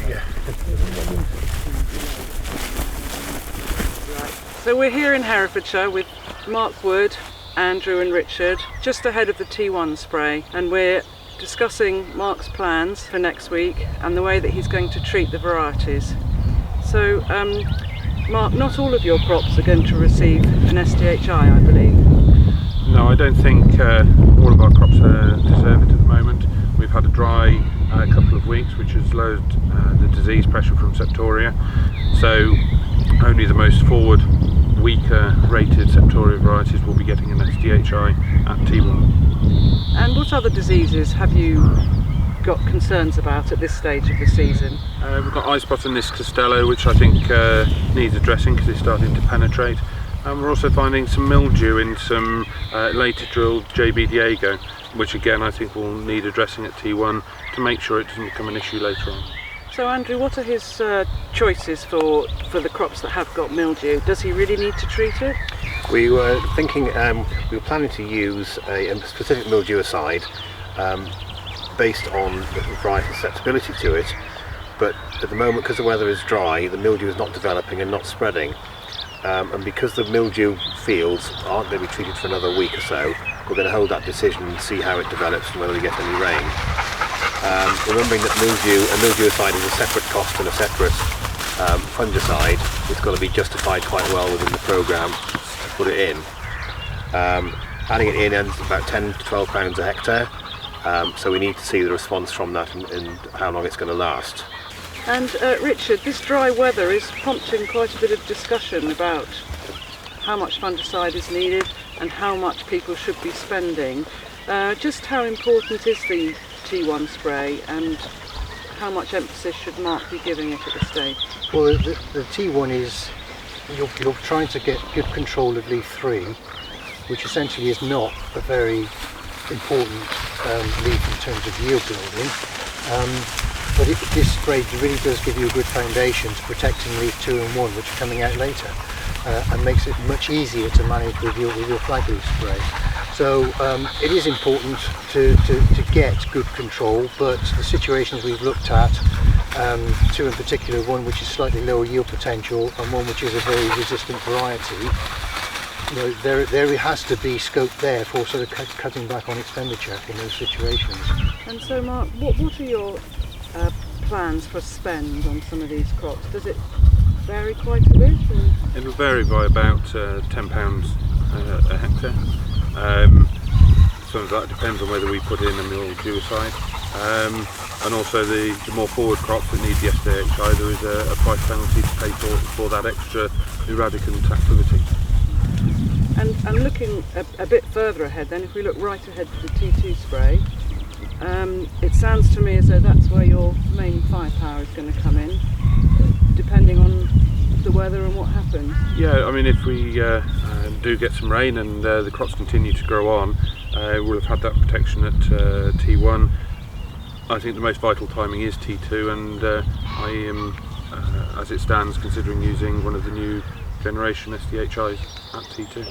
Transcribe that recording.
Yeah. Right. So we're here in Herefordshire with Mark Wood, Andrew and Richard, just ahead of the T1 spray, and we're discussing Mark's plans for next week and the way that he's going to treat the varieties. So, Mark, not all of your crops are going to receive an SDHI, I believe. No, I don't think all of our crops deserve it at the moment. We've had a dry couple of weeks, which has lowered the disease pressure from septoria. So only the most forward, weaker rated septoria varieties will be getting an SDHI at T1. And what other diseases have you got concerns about at this stage of the season? We've got eye spot and this Costello, which I think needs addressing because it's starting to penetrate. And we're also finding some mildew in some later drilled JB Diego, which again I think will need addressing at T1 to make sure it doesn't become an issue later on. So Andrew, what are his choices for the crops that have got mildew? Does he really need to treat it? We were thinking, we were planning to use a specific mildewicide based on the variety susceptibility to it, but at the moment, because the weather is dry, the mildew is not developing and not spreading. And because the mildew fields aren't going to be treated for another week or so, we're going to hold that decision and see how it develops and whether we get any rain. Remembering that a mildewicide is a separate cost and a separate fungicide, it's got to be justified quite well within the programme to put it in. Adding it in ends about 10 to 12 pounds a hectare, so we need to see the response from that and how long it's going to last. And Richard, this dry weather is prompting quite a bit of discussion about how much fungicide is needed and how much people should be spending. Just how important is the T1 spray and how much emphasis should Mark be giving it at this stage? Well, the T1 is, you're trying to get good control of leaf 3, which essentially is not a very important leaf in terms of yield building. But this spray really does give you a good foundation to protecting leaf 2 and 1, which are coming out later, and makes it much easier to manage with your flag leaf spray. So it is important to get good control, but the situations we've looked at, 2 in particular, one which is slightly lower yield potential and one which is a very resistant variety, you know, there has to be scope there for sort of cutting back on expenditure in those situations. And so Mark, what are your plans for spend on some of these crops? Does it vary quite a bit? Or? It will vary by about £10 a hectare. Some of that depends on whether we put in a mildewicide, and also the more forward crops that need the SDHI, there is a price penalty to pay for that extra eradicant activity. And looking a bit further ahead then, if we look right ahead to the T2 spray, it sounds to me as though that's where your main firepower is going to come in, depending on the weather and what happens. Yeah, I mean, if we do get some rain and the crops continue to grow on, we'll have had that protection at T1. I think the most vital timing is T2, and I am, as it stands, considering using one of the new generation SDHIs at T2.